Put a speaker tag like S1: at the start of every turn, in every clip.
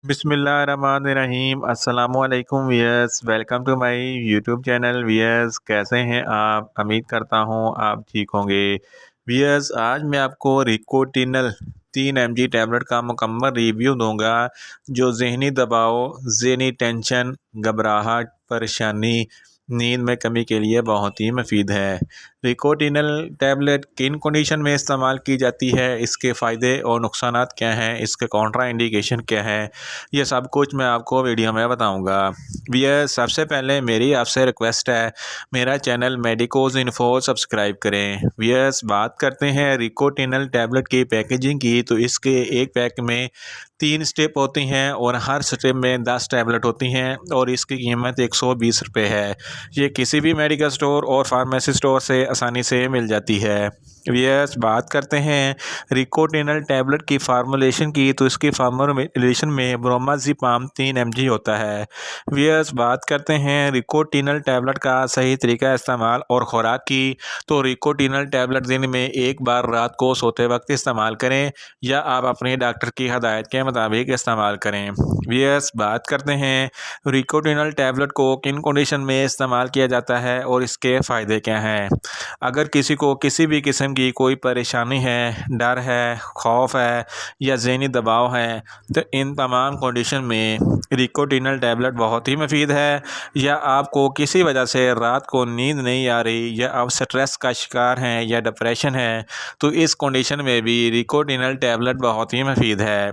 S1: बिस्मिल्लाहिर्रहमानिर्रहीम अस्सलामुअलैकुम viewers, welcome to my YouTube channel. Viewers, कैसे हैं आप? उम्मीद करता हूं आप ठीक होंगे। वियर्स, आज मैं आपको रिकोटिनल 3 mg टैबलेट का मुकम्मल रिव्यू दूंगा, जो जहनी दबाव, ज़हनी टेंशन, घबराहट, परेशानी, नींद में कमी के लिए बहुत ही मुफीद है। रिकोटिनल टैबलेट किन कंडीशन में इस्तेमाल की जाती है, इसके फ़ायदे और नुकसानात क्या हैं, इसके कॉन्ट्रा इंडिकेशन क्या है, ये सब कुछ मैं आपको वीडियो में बताऊंगा। भैया, सबसे पहले मेरी आपसे रिक्वेस्ट है, मेरा चैनल मेडिकोस इन्फो सब्सक्राइब करें। भैया, बात करते हैं रिकोटिनल टैबलेट की पैकेजिंग की, तो इसके एक पैक में 3 स्टेप होती हैं और हर स्टेप में 10 टैबलेट होती हैं और इसकी कीमत 120 रुपये है। ये किसी भी मेडिकल स्टोर और फार्मेसी स्टोर से आसानी से मिल जाती है। यस, बात करते हैं रिकोटिनल टैबलेट की फार्मूलेशन की, तो इसकी फार्मूलेशन में ब्रोमाज़ेपाम 3 mg होता है। यस, बात करते हैं रिकोटिनल टैबलेट का सही तरीका इस्तेमाल और ख़ुराक की, तो रिकोटिनल टैबलेट दिन में एक बार रात को सोते वक्त इस्तेमाल करें या आप अपने डॉक्टर की हदायत के मुताबिक इस्तेमाल करें। यस, बात करते हैं रिकोटिनल टैबलेट को किन कंडीशन में इस्तेमाल किया जाता है और इसके फ़ायदे क्या हैं। अगर किसी को किसी भी किस्म की कोई परेशानी है, डर है, खौफ है या ज़हनी दबाव है, तो इन तमाम कंडीशन में रिकोटिनल टैबलेट बहुत ही मुफीद है। या आपको किसी वजह से रात को नींद नहीं आ रही या आप स्ट्रेस का शिकार हैं या डिप्रेशन है, तो इस कंडीशन में भी रिकोटिनल टैबलेट बहुत ही मुफीद है।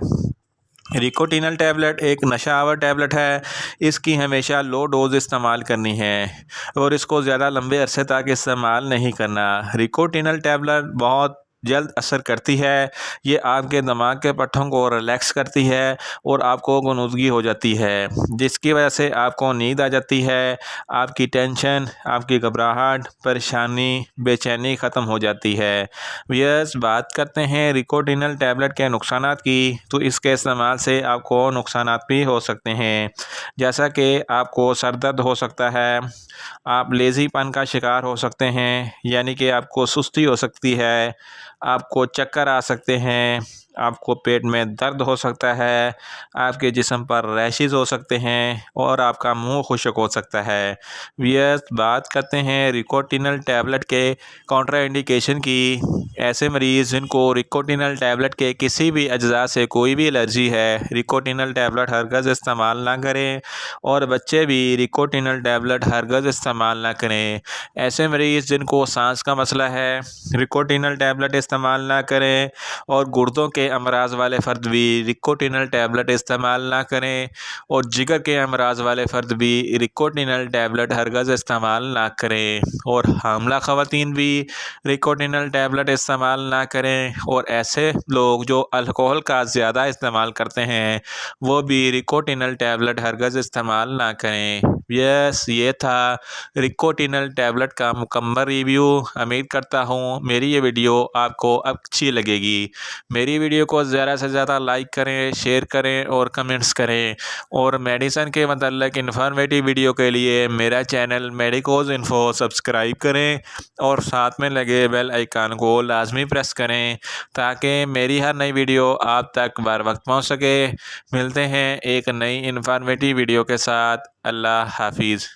S1: रिकोटिनल टैबलेट एक नशा आवर टैबलेट है। इसकी हमेशा लो डोज इस्तेमाल करनी है और इसको ज़्यादा लंबे अरसे तक इस्तेमाल नहीं करना। रिकोटिनल टैबलेट बहुत जल्द असर करती है। ये आपके दिमाग के पट्टों को रिलैक्स करती है और आपको गुनूदगी हो जाती है, जिसकी वजह से आपको नींद आ जाती है। आपकी टेंशन, आपकी घबराहट, परेशानी, बेचैनी ख़त्म हो जाती है। यस, बात करते हैं रिकोटिनल टैबलेट के नुकसानात की, तो इसके इस्तेमाल से आपको नुकसानात भी हो सकते हैं, जैसा कि आपको सर दर्द हो सकता है, आप लेज़ीपन का शिकार हो सकते हैं, यानी कि आपको सुस्ती हो सकती है, आपको चक्कर आ सकते हैं, आपको पेट में दर्द हो सकता है, आपके जिस्म पर रैशेज़ हो सकते हैं और आपका मुंह खुश्क हो सकता है। यस, बात करते हैं रिकोटिनल टैबलेट के कॉन्ट्रा इंडिकेशन की। ऐसे मरीज़ जिनको रिकोटिनल टैबलेट के किसी भी अज्जा से कोई भी एलर्जी है, रिकोटिनल टैबलेट हरगज़ इस्तेमाल ना करें और बच्चे भी रिकोटिनल टैबलेट हरगज़ इस्तेमाल ना करें। ऐसे मरीज़ जिनको सांस का मसला है, रिकोटिनल टैबलेट इस्तेमाल ना करें और गुर्दों के अमराज वाले फ़र्द भी रिकोटिनल टैबलेट इस्तेमाल ना करें और जिगर के अमराज वाले फ़र्द भी रिकोटिनल टैबलेट हरगज़ इस्तेमाल ना करें और हामला ख़वातीन भी रिकोटिनल टैबलेट इस्तेमाल ना करें और ऐसे लोग जो अल्कोहल का ज़्यादा इस्तेमाल करते हैं, वो भी रिकोटिनल टैबलेट हरगज़ इस्तेमाल ना करें। यस, ये था रिकोटिनल टैबलेट का मुकम्मल रिव्यू। उम्मीद करता हूँ मेरी ये वीडियो आपको अच्छी लगेगी। मेरी वीडियो को ज़्यादा से ज़्यादा लाइक करें, शेयर करें और कमेंट्स करें और मेडिसिन के मतलब इन्फॉर्मेटिव वीडियो के लिए मेरा चैनल मेडिकोस इन्फो सब्सक्राइब करें और साथ में लगे बेल आइकन को लाजमी प्रेस करें, ताकि मेरी हर नई वीडियो आप तक बर वक्त पहुँच सके। मिलते हैं एक नई इन्फॉर्मेटिव वीडियो के साथ। अल्लाह हाफिज़।